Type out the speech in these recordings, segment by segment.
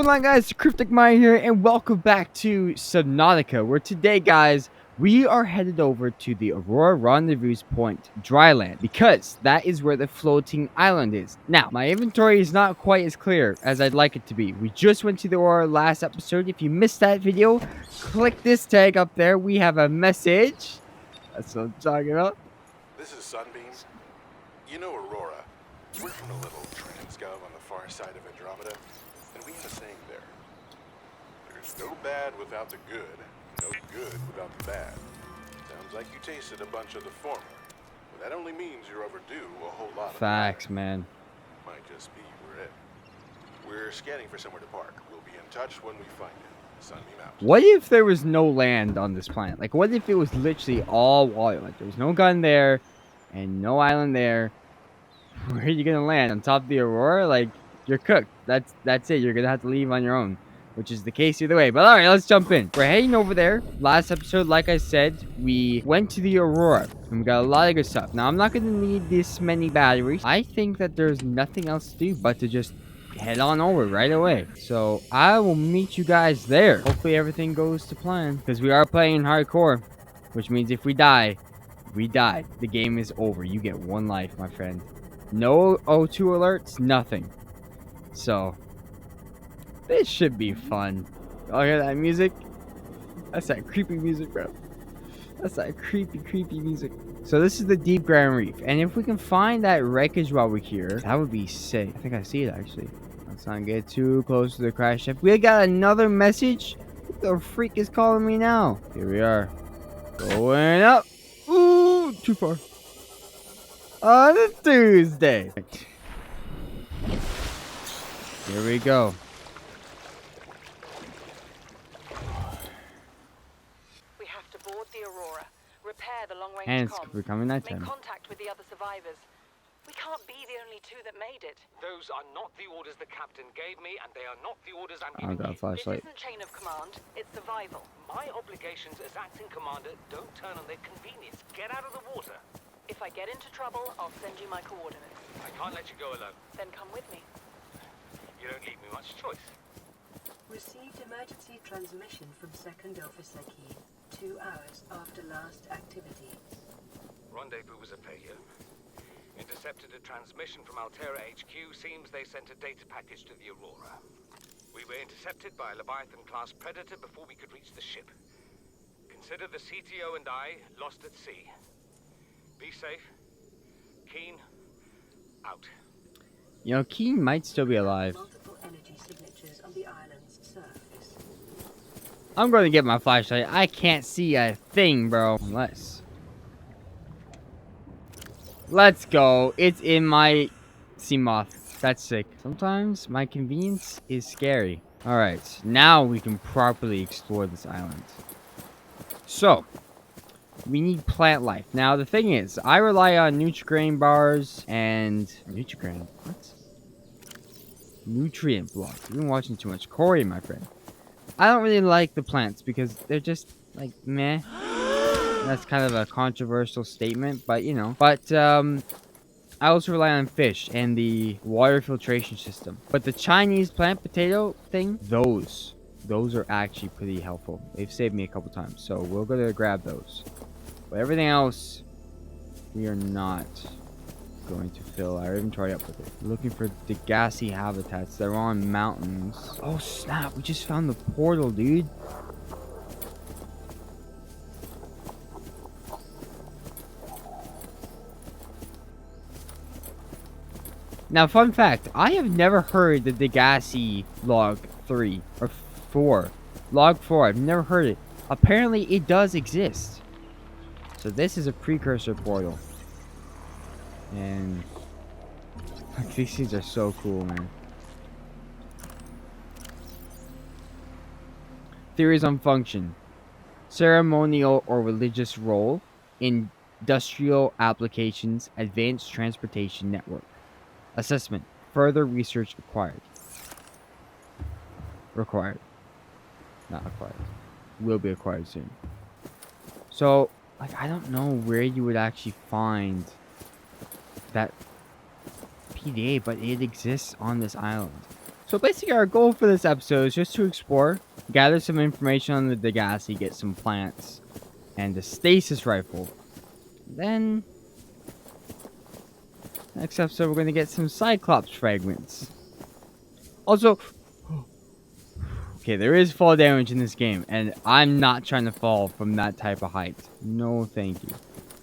going on, guys? Cryptic Mind here, and welcome back to Subnautica, where today, guys, we are headed over to the Aurora Rendezvous Point dryland, because that is where the floating island is. Now, my inventory is not quite as clear as I'd like it to be. We just went to the Aurora last episode. If you missed that video, click this tag up there. We have a message. That's what I'm talking about. This is Sunbeam. You know Aurora. We're from a little transgov on the far side of Andromeda, and we have a saying there. There's no bad without the good, no good without the bad. Sounds like you tasted a bunch of the former, but that only means you're overdue a whole lot of Facts, man. Might just be we're it. We're scanning for somewhere to park. We'll be in touch when we find it. Sunbeam out. What if there was no land on this planet? Like, what if it was literally all water? Like, there was no gun there and no island there. Where are you gonna land? On top of the Aurora? Like, you're cooked. That's it. You're gonna have to leave on your own, which is the case either way. But all right, let's jump in. We're heading over there. Last episode, like I said, we went to the Aurora and we got a lot of good stuff. Now, I'm not gonna need this many batteries. I think that there's nothing else to do but to just head on over right away. So I will meet you guys there. Hopefully everything goes to plan, because we are playing in hardcore, which means if we die, we die. The game is over. You get one life, my friend. No O2 alerts, nothing. So this should be fun. Oh, hear that music? That's that creepy music, bro. That's that creepy music. So this is the deep ground reef, and if we can find that wreckage while we're here, that would be sick. I think I see it actually. Let's not get too close to the crash ship. We got another message. Who the freak is calling me now? Here we are, going up. Ooh, too far. On a Tuesday. Here we go. We have to board the Aurora, repair the long-range And it's comms, becoming nighttime. make contact with the other survivors. We can't be the only two that made it. Those are not the orders the captain gave me, and they are not the orders I'm I giving got a you. flashlight. This isn't chain of command, it's survival. My obligations as acting commander don't turn on their convenience. Get out of the water. If I get into trouble, I'll send you my coordinates. I can't let you go alone. Then come with me. You don't leave me much choice. Received emergency transmission from Second Officer Key, 2 hours after last activity. Rendezvous was a failure. Intercepted a transmission from Altera HQ. Seems they sent a data package to the Aurora. We were intercepted by a Leviathan-class predator before we could reach the ship. Consider the CTO and I lost at sea. Be safe. Keen, out. You know, Keen might still be alive. Multiple energy signatures on the island's surface. I'm going to get my flashlight. I can't see a thing, bro. Unless. Let's go. It's in my Seamoth. That's sick. Sometimes my convenience is scary. Alright, now we can properly explore this island. So, we need plant life. Now, the thing is, I rely on Nutrigrain bars and... Nutrigrain? What? Nutrient blocks. You've been watching too much Corey, my friend. I don't really like the plants because they're just, like, meh. That's kind of a controversial statement, but, you know. But, I also rely on fish and the water filtration system. But the Chinese plant potato thing, those are actually pretty helpful. They've saved me a couple times, so we're gonna grab those. But everything else, we are not going to fill our inventory up with it. We're looking for Degasi habitats. They're on mountains. Oh snap, we just found the portal, dude. Now, fun fact, I have never heard the Degasi log 3 or 4. Log 4, I've never heard it. Apparently, it does exist. So this is a precursor portal. And these things are so cool, man. Theories on function. Ceremonial or religious role. Industrial applications. Advanced transportation network. Assessment. Further research required. Required. Not acquired. Will be acquired soon. So, like, I don't know where you would actually find that PDA, but it exists on this island. So basically our goal for this episode is just to explore, gather some information on the Degasi, get some plants, and the stasis rifle. Then, next episode we're going to get some Cyclops fragments. Also, okay, there is fall damage in this game, and I'm not trying to fall from that type of height. No thank you.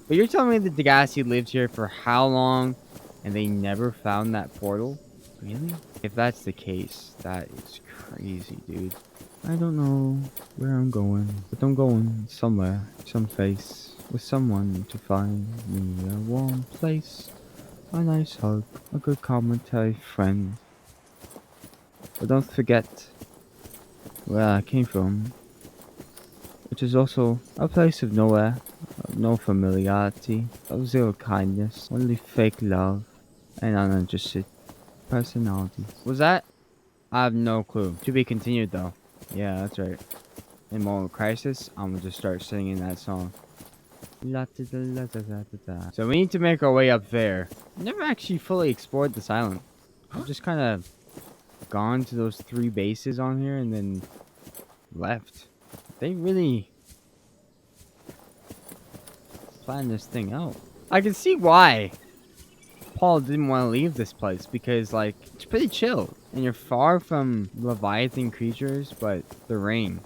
But you're telling me the Degasi lived here for how long, and they never found that portal? Really? If that's the case, that is crazy, dude. I don't know where I'm going, but I'm going somewhere, someplace, with someone to find me a warm place, a nice hug, a good commentary friend. But don't forget where I came from, which is also a place of nowhere, of no familiarity, of zero kindness, only fake love, and uninterested personality. Was that? I have no clue. To be continued though. Yeah, that's right. In moment of crisis, I'm gonna just start singing that song. So we need to make our way up there. Never actually fully explored this island. I've just kind of gone to those 3 bases on here and then left. They really planned this thing out. I can see why Paul didn't want to leave this place, because like it's pretty chill and you're far from Leviathan creatures, but the rain.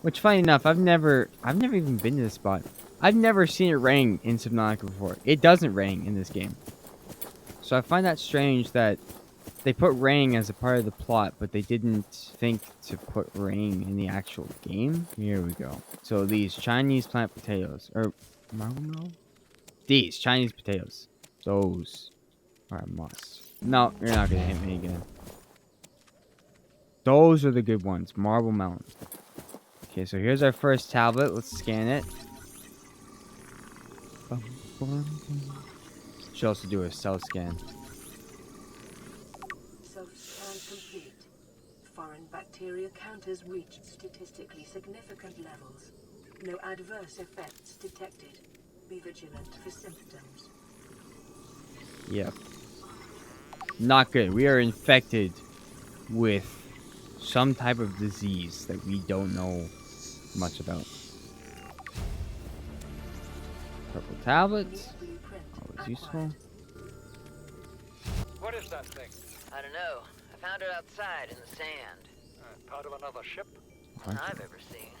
Which, funny enough, I've never even been to this spot. I've never seen it rain in Subnautica before. It doesn't rain in this game. So I find that strange that they put rain as a part of the plot, but they didn't think to put rain in the actual game. Here we go. So these Chinese plant potatoes, or marshmallow? These Chinese potatoes. Those are a must. No, you're not gonna hit me again. Those are the good ones. Marble melons. Okay, so here's our first tablet. Let's scan it. Should also do a cell scan. Self-scan complete. Foreign bacteria counters reached statistically significant levels. No adverse effects detected. Be vigilant for symptoms. Yep. Not good. We are infected with some type of disease that we don't know much about. Purple tablets. Always useful. What is that thing? I don't know. I found it outside in the sand. Part of another ship? None I've ever seen.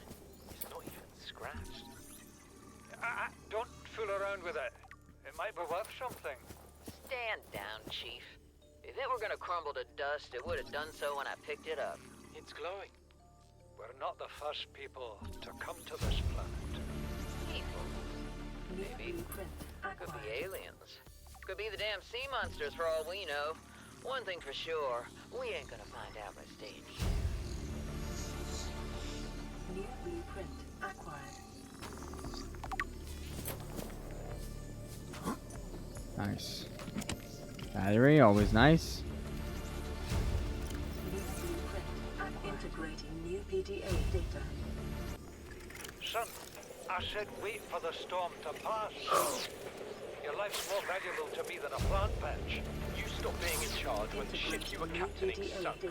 It's not even scratched. Don't fool around with it. It might be worth something. Stand down, Chief. If it were gonna crumble to dust, it would have done so when I picked it up. It's glowing. We're not the first people to come to this planet. People. Maybe. Could be aliens. Could be the damn sea monsters for all we know. One thing for sure, we ain't gonna find out by staying here. New blueprint acquired. Nice. Battery, always nice. New blueprint integrating new PDA data. Son, I said wait for the storm to pass. Your life's more valuable to me than a plant patch. You stop being in charge when the ship you were captaining sunk.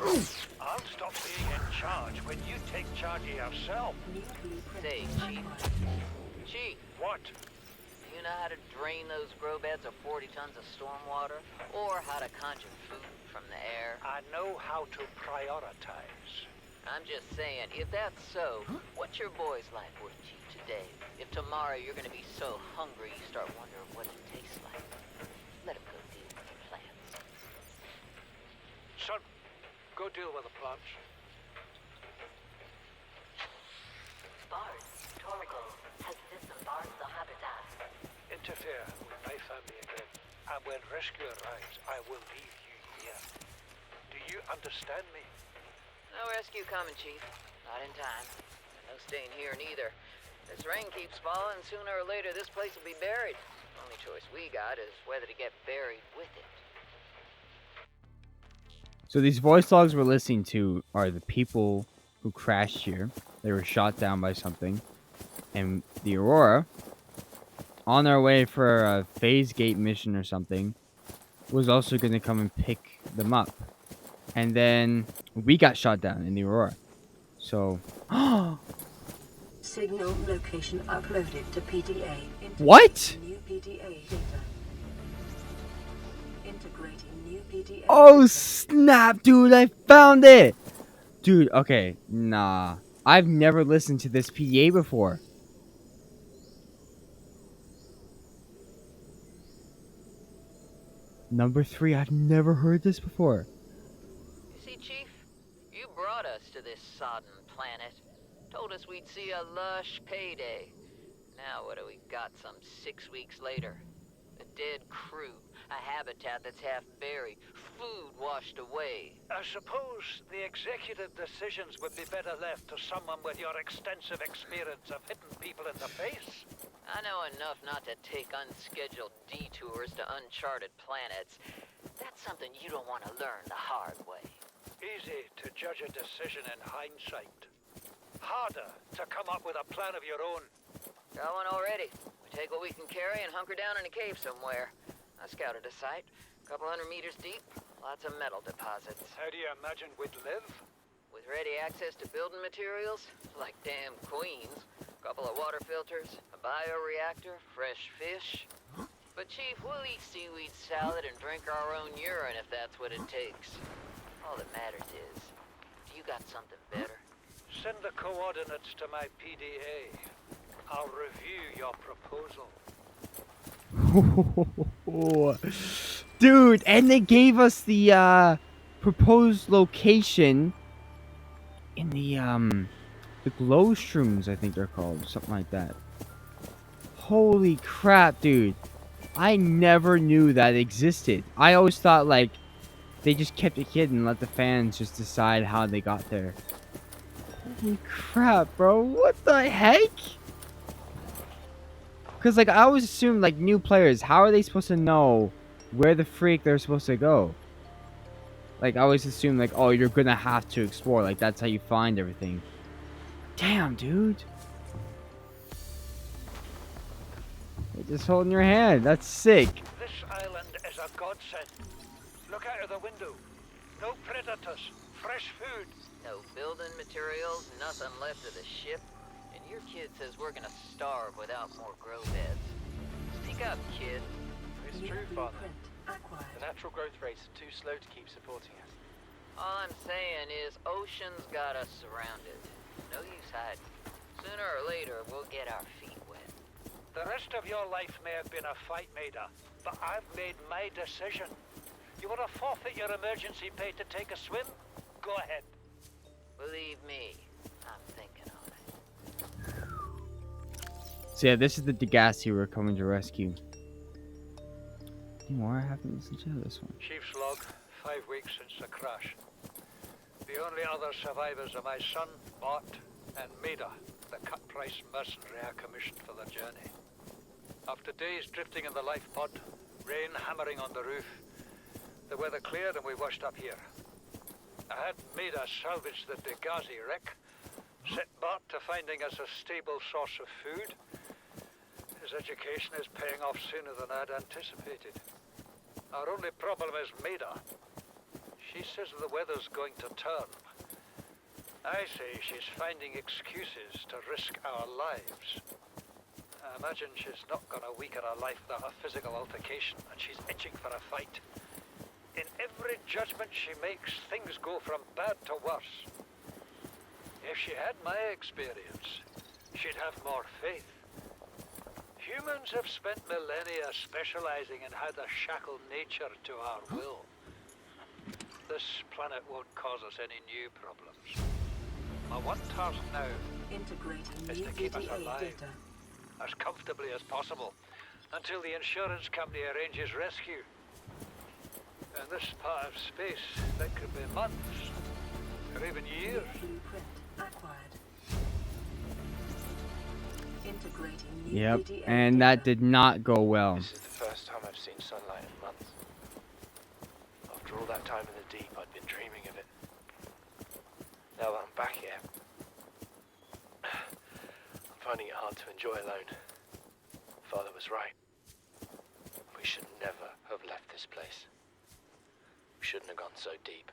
I'll stop being in charge when you take charge of yourself. New blueprint Say, Chief. acquired. Chief, What? do you know how to drain those grow beds of 40 tons of storm water? Or how to conjure food from the air? I know how to prioritize. I'm just saying, if that's so, what's your boy's life worth to you today? If tomorrow you're gonna be so hungry you start wondering what it tastes like. Let him go deal with the plants. Son, go deal with the plants. Bard, Torgal has disembarked the habitat. Interfere with my family again, and when rescue arrives, I will leave you here. Do you understand me? No rescue coming, Chief. Not in time. No staying here neither. This rain keeps falling, sooner or later this place will be buried. Only choice we got is whether to get buried with it. So these voice logs we're listening to are the people who crashed here. They were shot down by something. And the Aurora, on their way for a phase gate mission or something, was also going to come and pick them up. and then we got shot down in the Aurora. So, Signal location uploaded to PDA. What? New PDA data. Integrating new PDA. Oh snap, dude! I found it, dude. Okay, nah, I've never listened to this PDA before. Number 3, I've never heard this before. You see, Chief, you brought us to this sodden planet. Told us we'd see a lush payday. Now what do we got some 6 weeks later? A dead crew, a habitat that's half buried, food washed away. I suppose the executive decisions would be better left to someone with your extensive experience of hitting people in the face. I know enough not to take unscheduled detours to uncharted planets. That's something you don't want to learn the hard way. Easy to judge a decision in hindsight. Harder to come up with a plan of your own. Got one already. We take what we can carry and hunker down in a cave somewhere. I scouted a site, a couple 100 meters deep, lots of metal deposits. How do you imagine we'd live? With ready access to building materials, like damn queens, a couple of water filters, a bioreactor, fresh fish. But Chief, we'll eat seaweed salad and drink our own urine if that's what it takes. All that matters is, you got something better? Send the coordinates to my PDA. I'll review your proposal. Dude, and they gave us the proposed location in the glow shrooms, I think they're called, something like that. Holy crap, dude. I never knew that existed. I always thought like they just kept it hidden and let the fans just decide how they got there. Holy crap, bro. What the heck? Because, like, I always assumed, like, new players, how are they supposed to know where the freak they're supposed to go? Like, I always assumed, like, oh, you're gonna have to explore. Like, that's how you find everything. Damn, dude. You're just holding your hand. That's sick. This island is a godsend. Look out of the window. No predators. Fresh food. No building materials, nothing left of the ship. And your kid says we're gonna starve without more grow beds. Speak up, kid. It's New true, Father. blueprint acquired. The natural growth rates are too slow to keep supporting us. All I'm saying is ocean's got us surrounded. No use hiding. Sooner or later, we'll get our feet wet. The rest of your life may have been a fight, Maida, but I've made my decision. You want to forfeit your emergency pay to take a swim? Go ahead. Believe me, I'm thinking on it. So, yeah, this is the Degasi we're coming to rescue. More? I haven't listened to this one. Chief's log, 5 weeks since the crash. The only other survivors are my son, Bart, and Maida, the cut-price mercenary I commissioned for the journey. After days drifting in the life pod, rain hammering on the roof, the weather cleared and we washed up here. I had Maida salvage the Degasi wreck, set Bart to finding us a stable source of food. His education is paying off sooner than I'd anticipated. Our only problem is Maida. She says the weather's going to turn. I say she's finding excuses to risk our lives. I imagine she's not gonna weaken her life without a physical altercation, and she's itching for a fight. In every judgment she makes, things go from bad to worse. If she had my experience, she'd have more faith. Humans have spent millennia specializing in how to shackle nature to our will. This planet won't cause us any new problems. My one task now Integrating is new to keep us PDA alive, data. as comfortably as possible, until the insurance company arranges rescue. In this part of space, that could be months, or even years. New blueprint acquired. Integrating new Yep, PDA and that did not go well. This is the first time I've seen sunlight in months. After all that time in the deep, I'd been dreaming of it. Now that I'm back here, I'm finding it hard to enjoy alone. Father was right. We should never have left this place. We shouldn't have gone so deep.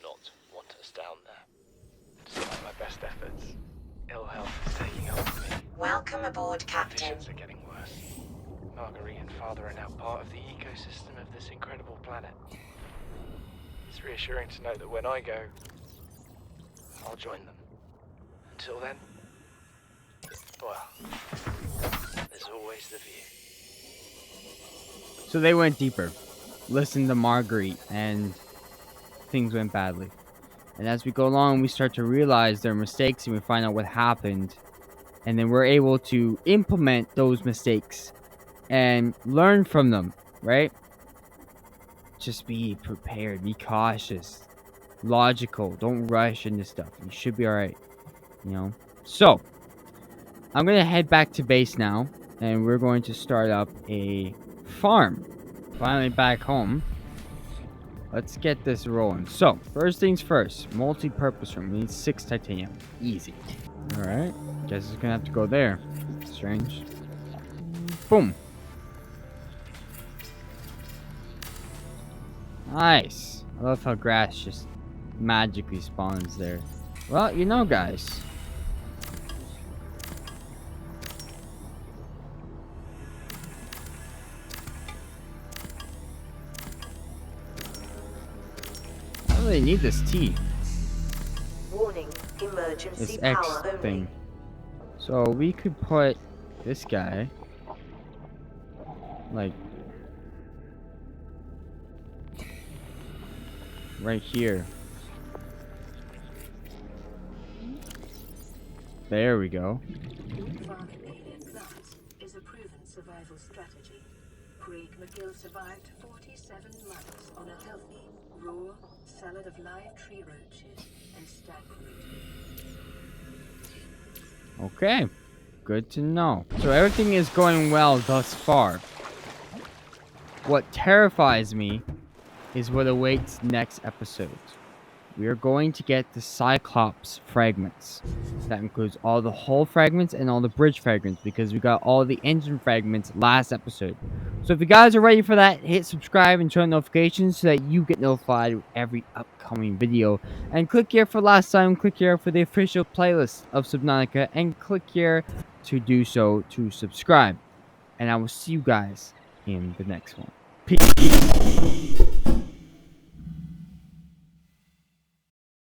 not want us down there. Despite my best efforts, ill health is taking hold of me. Welcome aboard, Captain. Conditions are getting worse. Marguerite and Father are now part of the ecosystem of this incredible planet. It's reassuring to know that when I go, I'll join them. Until then, well, there's always the view. So they went deeper, listened to Marguerite, and things went badly. And as we go along, we start to realize their mistakes and we find out what happened. And then we're able to implement those mistakes and learn from them, right? Just be prepared, be cautious, logical, don't rush into stuff. You should be alright, you know? So, I'm going to head back to base now, and we're going to start up a farm. Finally back home. Let's get this rolling. So, first things first, multi-purpose room. We need 6 titanium. Easy. Alright, guess it's gonna have to go there. Strange. Boom. Nice. I love how grass just magically spawns there. Well, you know, guys. I don't really need this tea. Warning, emergency This X power only. thing. So we could put this guy like right here. There we go. Farming alien plants is a proven survival strategy. Craig McGill survived 47 months on a healthy, raw salad of live tree roaches and stagweed. Okay, good to know. So everything is going well thus far. What terrifies me is what awaits next episode. We are going to get the Cyclops fragments. That includes all the hull fragments and all the bridge fragments, because we got all the engine fragments last episode. So if you guys are ready for that, hit subscribe and turn notifications so that you get notified with every upcoming video. And click here for last time, click here for the official playlist of Subnautica, and click here to do so to subscribe. And I will see you guys in the next one. Peace.